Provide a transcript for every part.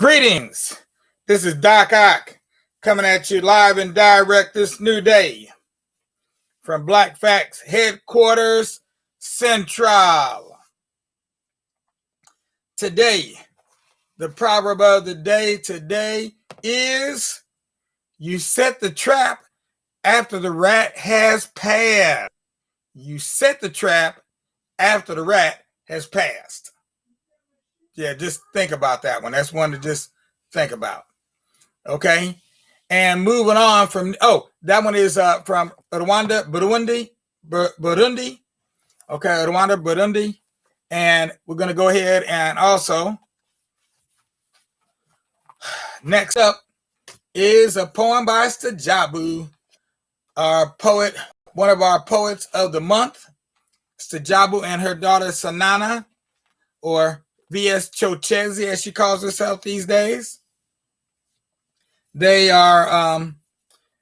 Greetings. This is Doc Ock coming at you live and direct this new day from Black Facts Headquarters Central. Today, the proverb of the day today is, you set the trap after the rat has passed. You set the trap after the rat has passed. Yeah, just think about that one. That's one to just think about. Okay. And moving on from, that one is from Rwanda, Burundi. Okay, Rwanda, Burundi. And we're going to go ahead and also, next up is a poem by Stajabu, our poet, one of our poets of the month. Stajabu and her daughter Sanana, or V.S. Chochezi, as she calls herself these days. They are,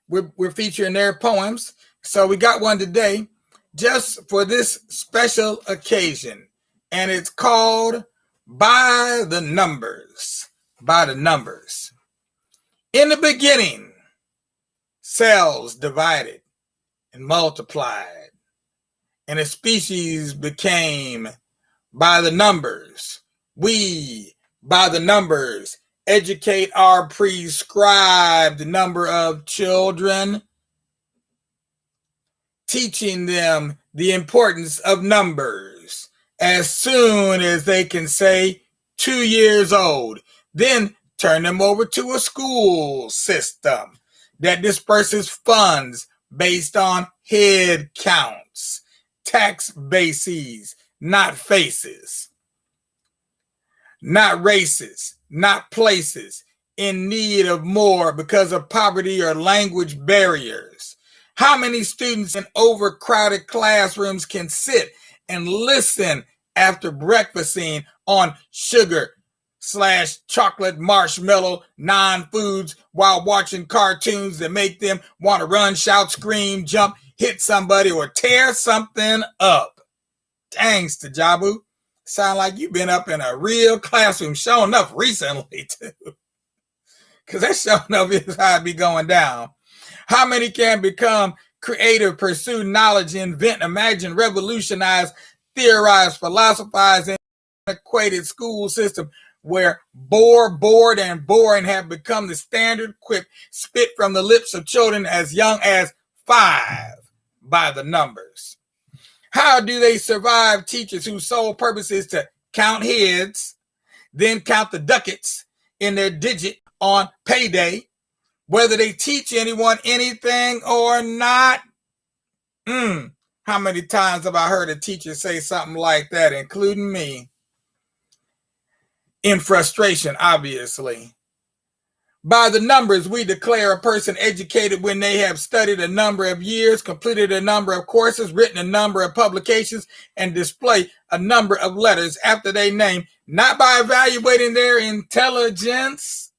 we're featuring their poems. So we got one today just for this special occasion. And it's called By the Numbers. By the Numbers. In the beginning, cells divided and multiplied, and a species became by the numbers. We, by the numbers, educate our prescribed number of children, teaching them the importance of numbers as soon as they can say 2 years old. Then turn them over to a school system that disperses funds based on head counts, tax bases, not faces, not races, not places, in need of more because of poverty or language barriers. How many students in overcrowded classrooms can sit and listen after breakfasting on sugar/chocolate marshmallow non-foods while watching cartoons that make them want to run, shout, scream, jump, hit somebody, or tear something up? Dang, Stajabu. Sound like you've been up in a real classroom, showing up recently too. Because that showing up is how it be going down. How many can become creative, pursue knowledge, invent, imagine, revolutionize, theorize, philosophize in an antiquated school system where bored, and boring have become the standard quip spit from the lips of children as young as 5 by the numbers? How do they survive teachers whose sole purpose is to count heads, then count the ducats in their digit on payday, whether they teach anyone anything or not? How many times have I heard a teacher say something like that, including me? In frustration, obviously. By the numbers, we declare a person educated when they have studied a number of years, completed a number of courses, written a number of publications, and display a number of letters after their name, not by evaluating their intelligence.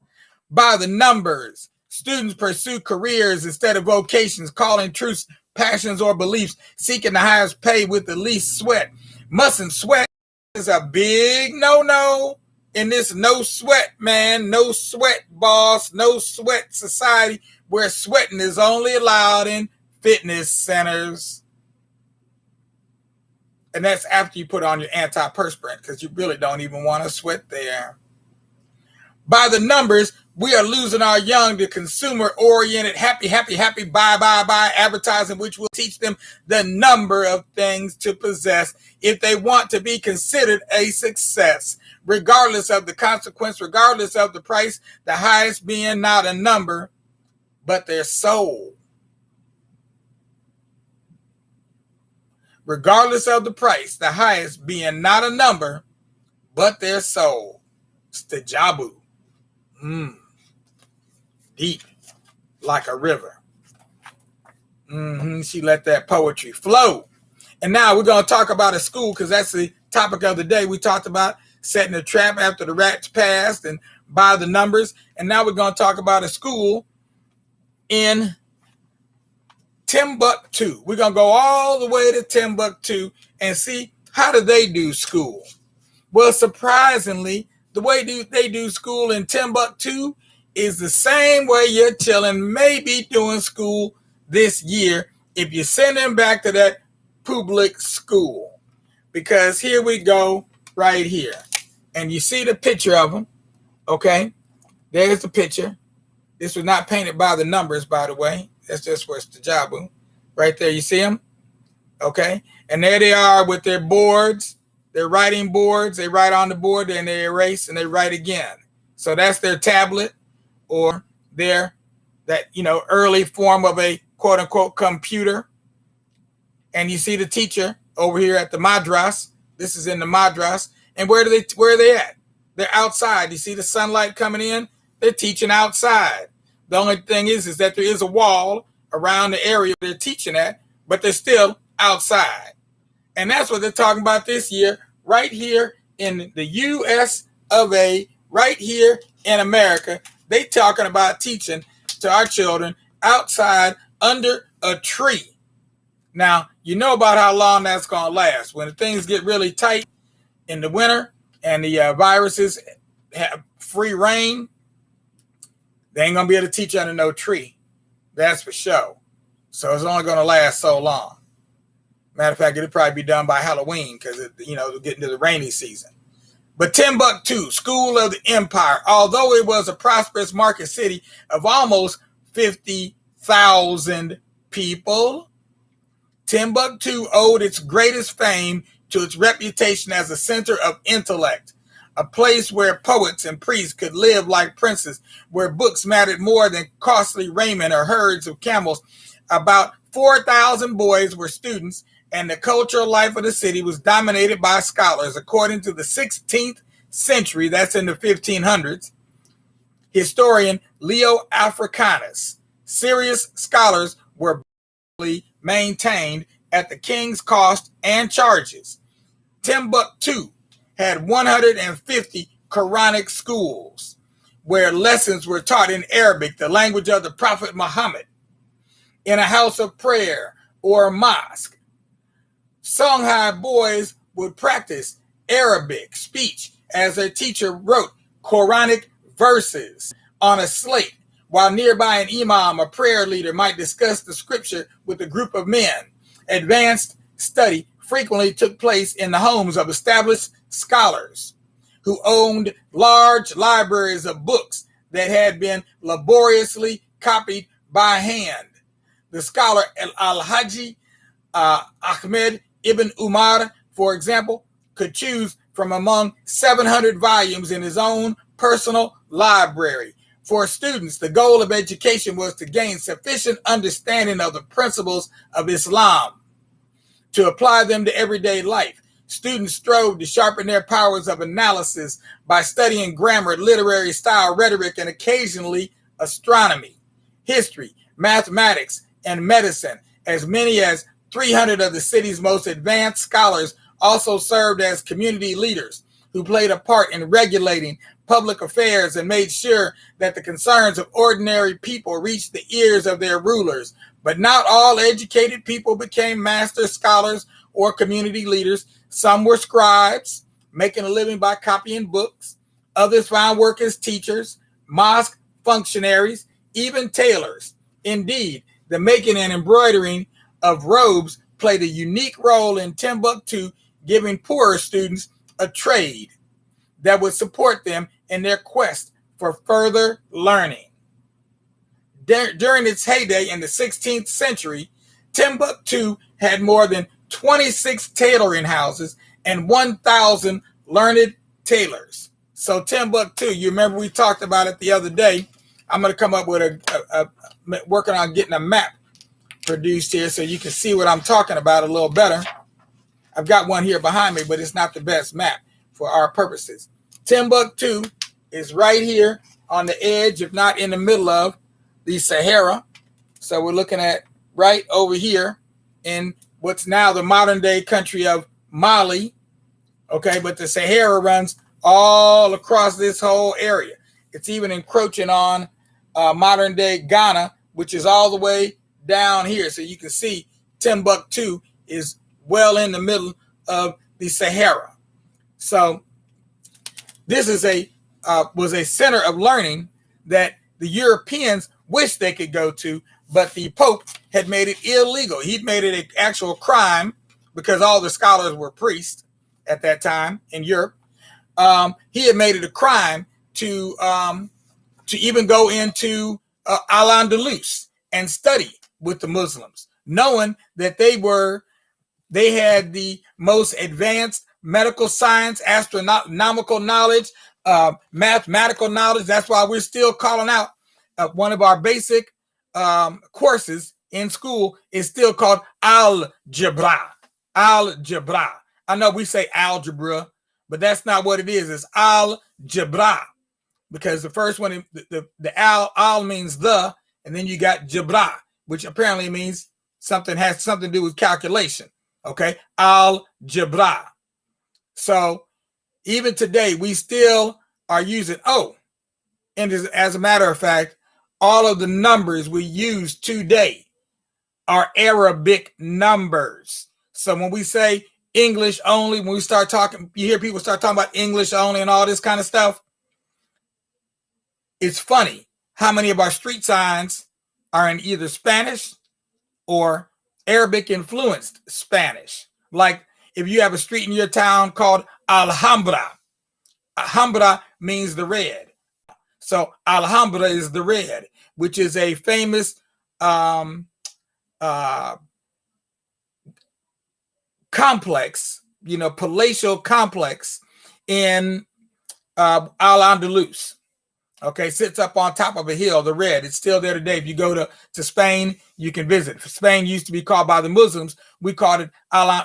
By the numbers, students pursue careers instead of vocations, calling truths, passions, or beliefs, seeking the highest pay with the least sweat. Mustn't sweat is a big no-no. In this no sweat, man, no sweat, boss, no sweat society where sweating is only allowed in fitness centers. And that's after you put on your antiperspirant, because you really don't even want to sweat there. By the numbers, we are losing our young to consumer-oriented, happy, buy advertising, which will teach them the number of things to possess if they want to be considered a success, regardless of the consequence, regardless of the price, the highest being not a number, but their soul. Regardless of the price, the highest being not a number, but their soul. Stajabu. Deep, like a river. She let that poetry flow. And now we're going to talk about a school, because that's the topic of the day. We talked about setting a trap after the rats passed and by the numbers. And now we're going to talk about a school in Timbuktu. We're going to go all the way to Timbuktu and see how do they do school. Well, surprisingly, the way they do school in Timbuktu is the same way your children may be doing school this year if you send them back to that public school. Because here we go right here. And you see the picture of them. Okay. There's the picture. This was not painted by the numbers, by the way. That's just what's the Jabu. Right there. You see them? Okay. And there they are with their boards. They're writing boards. They write on the board and they erase and they write again. So that's their tablet or their, early form of a quote unquote computer. And you see the teacher over here at the madras. This is in the madras. And where are they at? They're outside. You see the sunlight coming in? They're teaching outside. The only thing is that there is a wall around the area they're teaching at, but they're still outside. And that's what they're talking about this year, right here in the US of A, right here in America. They talking about teaching to our children outside under a tree. Now, you know about how long that's going to last. When things get really tight in the winter and the viruses have free reign, they ain't going to be able to teach under no tree. That's for sure. So it's only going to last so long. Matter of fact, it'll probably be done by Halloween because, it'll get into the rainy season. But Timbuktu, school of the empire, although it was a prosperous market city of almost 50,000 people, Timbuktu owed its greatest fame to its reputation as a center of intellect, a place where poets and priests could live like princes, where books mattered more than costly raiment or herds of camels. About 4,000 boys were students, and the cultural life of the city was dominated by scholars. According to the 16th century, that's in the 1500s, historian Leo Africanus, serious scholars were maintained at the king's cost and charges. Timbuktu had 150 Quranic schools where lessons were taught in Arabic, the language of the Prophet Muhammad, in a house of prayer or a mosque. Songhai boys would practice Arabic speech as their teacher wrote Quranic verses on a slate, while nearby an imam, a prayer leader, might discuss the scripture with a group of men. Advanced study frequently took place in the homes of established scholars who owned large libraries of books that had been laboriously copied by hand. The scholar Al-Haji Ahmed Ibn Umar, for example, could choose from among 700 volumes in his own personal library. For students, the goal of education was to gain sufficient understanding of the principles of Islam to apply them to everyday life. Students strove to sharpen their powers of analysis by studying grammar, literary style, rhetoric, and occasionally astronomy, history, mathematics, and medicine. As many as 300 of the city's most advanced scholars also served as community leaders who played a part in regulating public affairs and made sure that the concerns of ordinary people reached the ears of their rulers. But not all educated people became master scholars or community leaders. Some were scribes, making a living by copying books. Others found work as teachers, mosque functionaries, even tailors. Indeed, the making and embroidering of robes played a unique role in Timbuktu, giving poorer students a trade that would support them in their quest for further learning. During its heyday in the 16th century, Timbuktu had more than 26 tailoring houses and 1,000 learned tailors. So Timbuktu, you remember we talked about it the other day. I'm going to come up with working on getting a map produced here so you can see what I'm talking about a little better. I've got one here behind me, but it's not the best map for our purposes. Timbuktu is right here on the edge, if not in the middle of the Sahara. So we're looking at right over here in what's now the modern day country of Mali. Okay, but the Sahara runs all across this whole area. It's even encroaching on modern day Ghana, which is all the way down here. So you can see Timbuktu is well in the middle of the Sahara. So This is was a center of learning that the Europeans wished they could go to, but the Pope had made it illegal. He'd made it an actual crime because all the scholars were priests at that time in Europe. He had made it a crime to even go into Al-Andalus and study with the Muslims, knowing that they had the most advanced medical science, astronomical knowledge, mathematical knowledge. That's why we're still calling out one of our basic courses in school is still called algebra. Algebra. I know we say algebra, but that's not what it is. It's algebra, because the first one, the al means the, and then you got jabra, which apparently means something has something to do with calculation. Okay, algebra. So even today, we still are using and as a matter of fact, all of the numbers we use today are Arabic numbers. So when we say English only, when we start talking, you hear people start talking about English only and all this kind of stuff. It's funny how many of our street signs are in either Spanish or Arabic influenced Spanish. Like if you have a street in your town called Alhambra, Alhambra means the red. So Alhambra is the red, which is a famous complex, palatial complex in Al-Andalus. Okay, sits up on top of a hill, the red. It's still there today. If you go to Spain, you can visit. Spain used to be called by the Muslims. We called it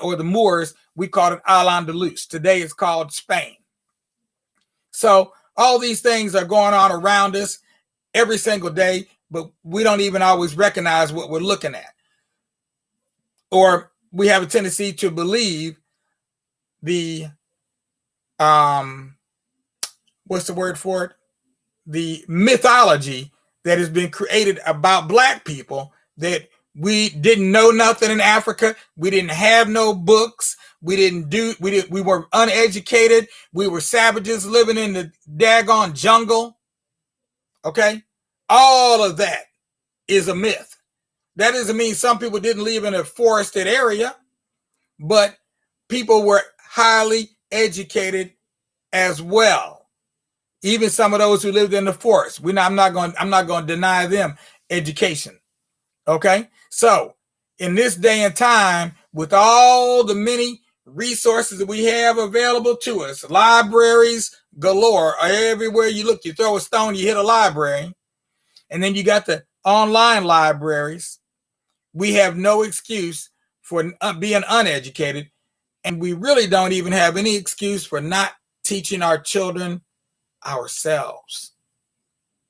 or the Moors, we called it Al-Andalus. Today it's called Spain. So all these things are going on around us every single day, but we don't even always recognize what we're looking at. Or we have a tendency to believe the, what's the word for it? The mythology that has been created about Black people, that we didn't know nothing in Africa. We didn't have no books. We were uneducated. We were savages living in the daggone jungle. Okay. All of that is a myth. That doesn't mean some people didn't live in a forested area, but people were highly educated as well. Even some of those who lived in the forest. I'm not going to deny them education. Okay. So in this day and time, with all the many resources that we have available to us, libraries galore, everywhere you look, you throw a stone, you hit a library, and then you got the online libraries. We have no excuse for being uneducated, and we really don't even have any excuse for not teaching our children ourselves.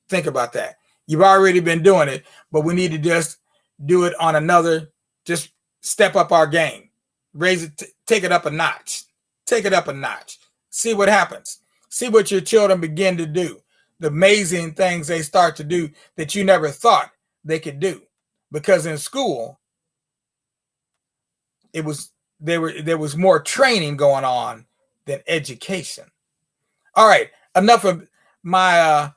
Think about that. You've already been doing it, but we need to just do it on another, just step up our game, raise it, take it up a notch, see what happens, see what your children begin to do, the amazing things they start to do that you never thought they could do, because in school, there was more training going on than education. All right. Enough of my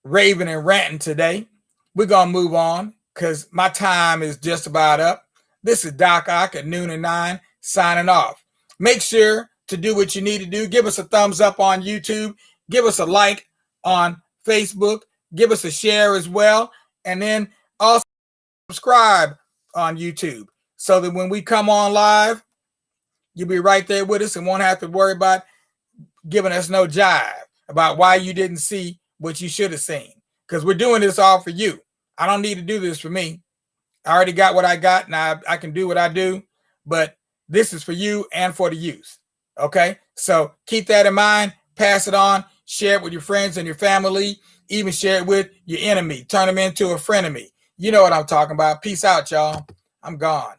raving and ranting today. We're going to move on because my time is just about up. This is Doc Ock at noon and 9 signing off. Make sure to do what you need to do. Give us a thumbs up on YouTube. Give us a like on Facebook. Give us a share as well. And then also subscribe on YouTube so that when we come on live, you'll be right there with us and won't have to worry about giving us no jive about why you didn't see what you should have seen, because we're doing this all for you. I don't need to do this for me. I already got what I got. Now I can do what I do, but this is for you and for the youth. Okay. So keep that in mind, pass it on, share it with your friends and your family, even share it with your enemy, turn them into a frenemy. You know what I'm talking about. Peace out, y'all. I'm gone.